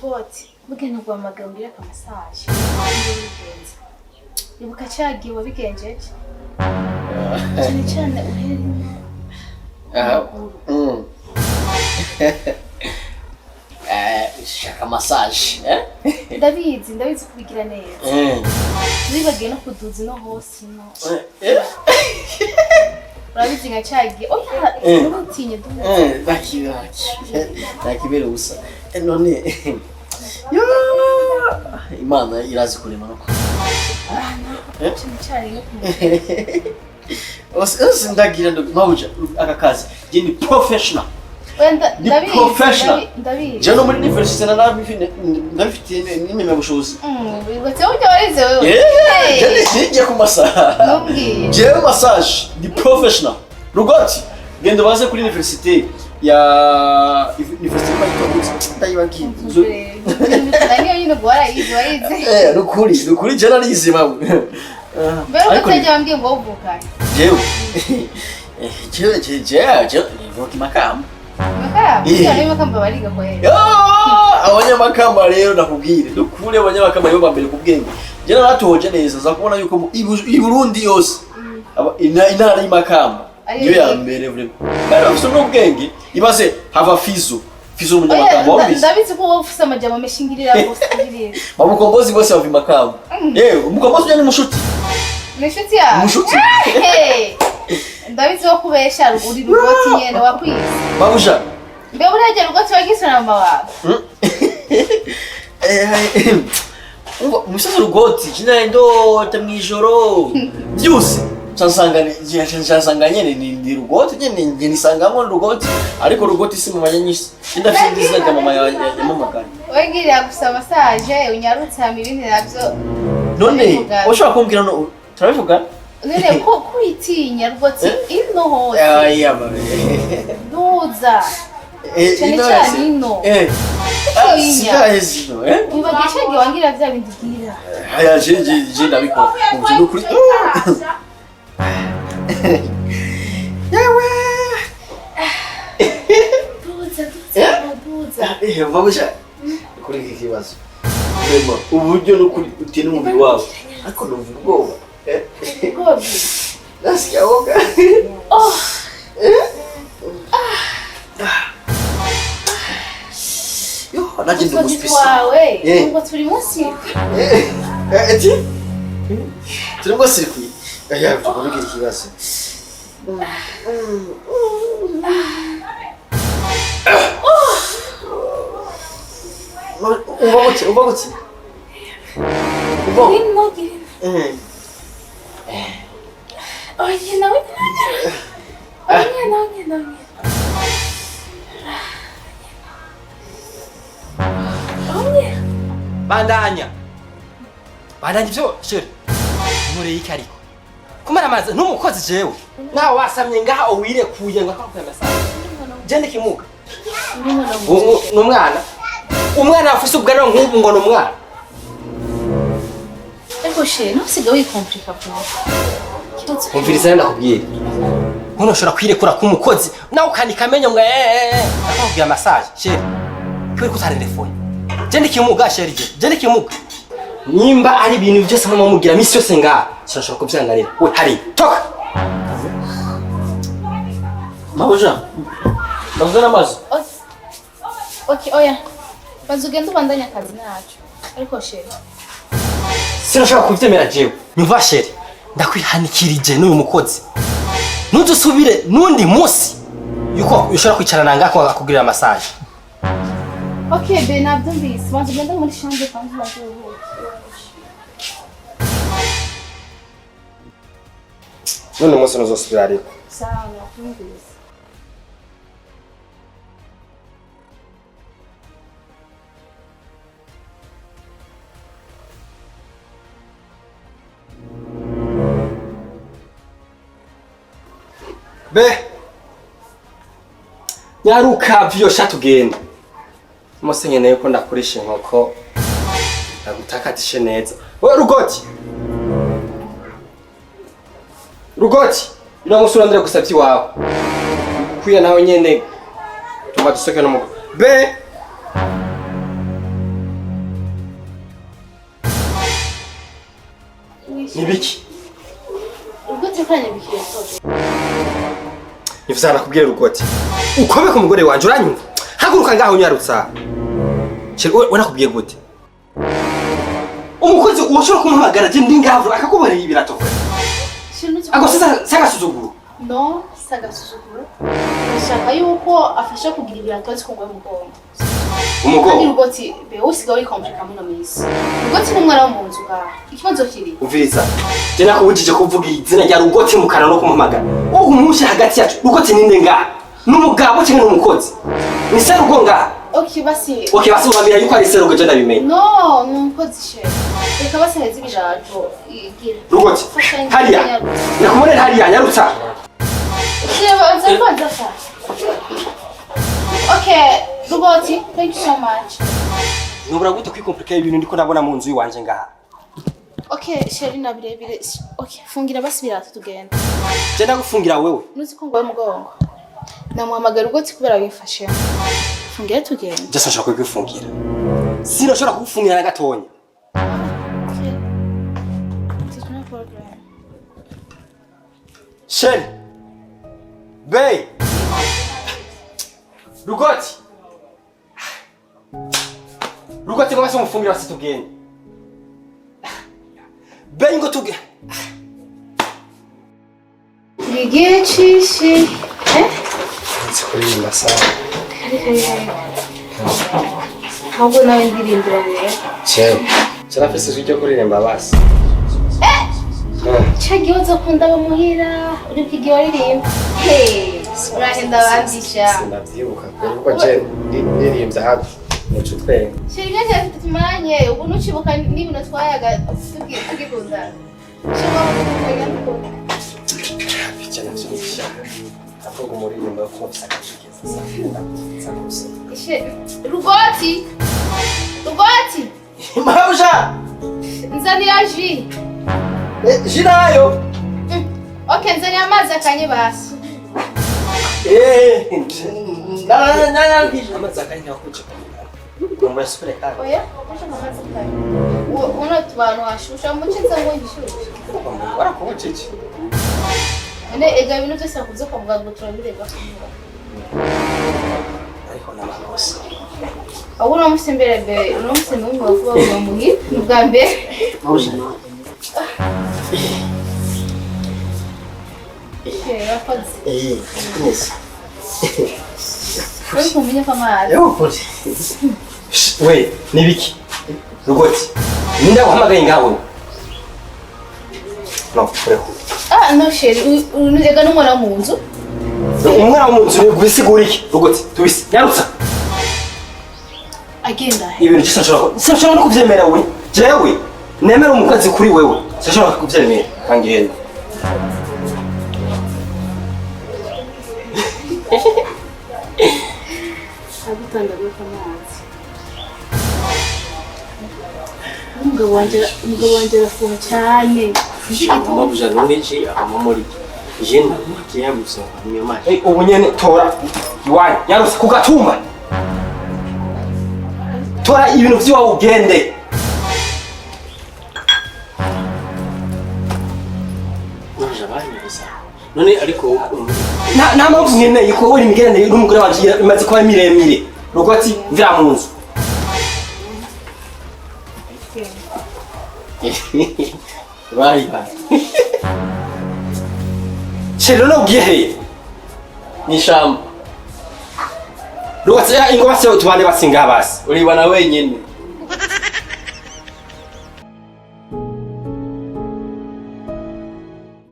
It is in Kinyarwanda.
rugoti bugene ngo amagambira kamasaje ibuka cyagiye wabigenjeje cyane shaka massage ndabizi kubigira neza nibagiye no kuduza no hose no urabizi nka cyagiye oya ntutinye nakibere ubusa none Imana irazi kurema no cyane no kumenya ndagira mpawuja aka kazi je ni professional ndabizi jano muri university na ndabifite n'imwe bushobozi wigotse ujya warize wewe je ku masaha je massage di professional rugoti gendo baze kuri university ya university y'Itogo ndayibagiye niyo nyine gwara yize warize nukuri jana nize mawe mbere utajya wambwiye ngo uvukanye jewe nivuka makamba makamba bariga ko yeye abanyamakamba rero nakubwire dukure abanyamakamba yo bambere kubwenge je naratoje neza za kubona yuko i Burundi yose intara y'Imakamba yo ya mbere vraiment kandi afite n'ubwenge ibaze hava fizo umunyamakamba wabizi ndabizi ko ufise amajambo meshingirira bose kubirira bamukombozi bose bava Imakamba umukombozi ujya ni mushuti ya mushuti ndabizi ko kubesha uri rugoti nyene wakwize babusha mbe burege rugoti wagisana mama wawe umusaza rugoti kina ndota mwijoro byose chansanganye ni rugoti nyene nisangamo rugoti ariko rugoti si mu manyanyisi ndafite ndizina ya mama ya mama kandi wegirira gusa massage unyarutse hama ibindi navyo none ushaka kumbwira no turabivuga none ko kwitinya rugoti ino hose duza cyane ino sitahezino wibagisha ngi wangira vya bindi gira haya je ndabikora uje no kuri yewe duza babusha kuri iki kibazo rema uburyo no kuri utine umubiri wawe ariko numva ubwoba gobi nasikia woga naje ndi muspisi wawe ngo turi munsi eti turi ngo sirikwi aya tuvuge ikibazo uba gutse oye nawe bandanya byo sheri muri iki ariko kumara amazi ntumukozi jewe nawe wasamye ngaha uwirekuye ngo akakuye amasaha jende kimuga umwana afise ubwanwa nk'ubu ngo n'umwana ego sheri ntusiga wikomplika bwo umviriza ndakubwira none ushobora kwirekura ku mukozi nawe ukanika amenyo ngo akakuye amasaha sheri kwe kutare telefone jende kimuga sheri jende kimuga nimba ari ibintu byose mama mugira misi yose ngaha sinashobora kubyanganira we hari toka mabuje ndazana amazi okay oya bazugenda ubandanya akazi nacu ariko sheri sinashobora kubyemera jewe nyumva sheri ndakwihanikirije n'uyu mukozi ntudusubire n'undi munsi yuko ushobora kwicarana ngako akakugirira massage. Okay, Ben, I've done this. Once again, I'm going to show you the none munsi nozosubira ariko. Sawa, nakumvise. Be nyaruka vyosha tugenda mose nkeneye ko ndakoresha inkoko ndagutakatishe neza we rugoti ino musura ndire gusavyi wawe kwiye nawe nyene tuma dusoke no mugo be Umvizana kubwira Rugoti. Ukome ku mugore wanje uranyumva. Haguruka ngaho nyarutsa. Sheri we nakubwiye gute? Umukozi ushobora kumuhamagara je ndi ngaho akakubarira ibirato. Ako sasa suzuguru. No, sagasuzuguro. Ndashaka yuko afasha kugira ibirato zikongwa mu mugongo. Kandi Rugoti be usiga uri komplika muno misi. Rugoti n'umwana wo mu nzu ngaha. Ikibazo kiri. Umviriza. Je nakubujije kuvuga izina rya Rugoti mu kanwa no kumuhamagara. Umushe hagati yacu. Rugoti ninde ngaha? N'umugabo cyangwa n'umukozi? Ni serugo ngaha. Okay basi. Okay basi ubambira yuko ari serugo je ndabimenye. No, n'umukozi she. Reka basi heze ibirato. Igira. Rugoti. Hariya. Nakumurera hariya nyarutsa. Okay, Rugoti, thank you so much. Nubura gute kwikomplika ibintu ndiko nabona mu nzu yiwanje ngaha. Okay, Sheri na birebire. Okay, fungira basi birato tugenda. Je ndagufungira wewe. Nuzi ko ngwaye mugongo. Namuhamagara Rugoti kubera wifashe. Fungira tugenda. Je sinshaka kwifungira. Sinashobora kugufungira na gatonya. Okay. It's no problem. Sheri. Bey. Rugoti. Rugoti ngo basomufungira basi tugende. Bey ngo tuge. Igihe cishi. Nzikuririmba sana. Ntabwo nawe ndirimbira rero. Cyarafise ijwi ryo kuririmba basi. Chagiye uza kunda bamuhira uri kwigiye waririmba. Hey, urahenda bandisha. Sinavyibuka kuko je ndirimbye hafi mu cutwe. Shiriga cyane tutumanye ubu nucibuka n'ibintu twayaga tugikunda. Shobora kumenya nuko. Bicha navyibuka. Avuga umuririmba ko sakashikeza sana. Rugoti. Rugoti. Mabuja. Nzanira ji. Jinayo. Okay, nzanira amazi akanye basi. Amazi akanye ntakuce. Ngomba sipure kandi. Oya, ufashe amazi akanye. Uno tubanu washusha mucinza ngo ngishushe. Warakubucike. Ega ibintu byose nakuze kwa muganga ngo turabirega. Ariko n'amakosa. Aho uramutse mbere be, uramutse n'umwe wavuga ngo muhi, n'ubwa mbere. Mabuja. Yes. Uri kumenya ko amazi. Yo kuri. We, nibiki? Rugoti. Ninda guhamagaye ngaho. No, kureho. No Sheri, ega n'umwana mu nzu. Umwana wo mu nzu ni gusigura iki? Rugoti, tubisi. Nyarutsa. Agenda. Ibintu sinshobora no kuvyemera we. Jewe, nemera umukozi kuri wewe. Sinshobora kuvyemera. Kangenda. Agutanda gwa amazi. Umugabo wanje arafuha cyane. Mabuja noneci amamori jena kiya gusa niyo maji Ubu nyene tora iwanyu yarose kugatumba. Tora ibintu vyiwawe ugende. mabuja banyibisa none ariko Nta mpamvu nkeneye ko uri imigenderanire n'umugore wanje imaze kuba miremire. Rugoti mvira mu nzu. bari Sheri no ugiye heye. nishamba Rugoti ingoma se tubane basinga basi. Uribana wenyene.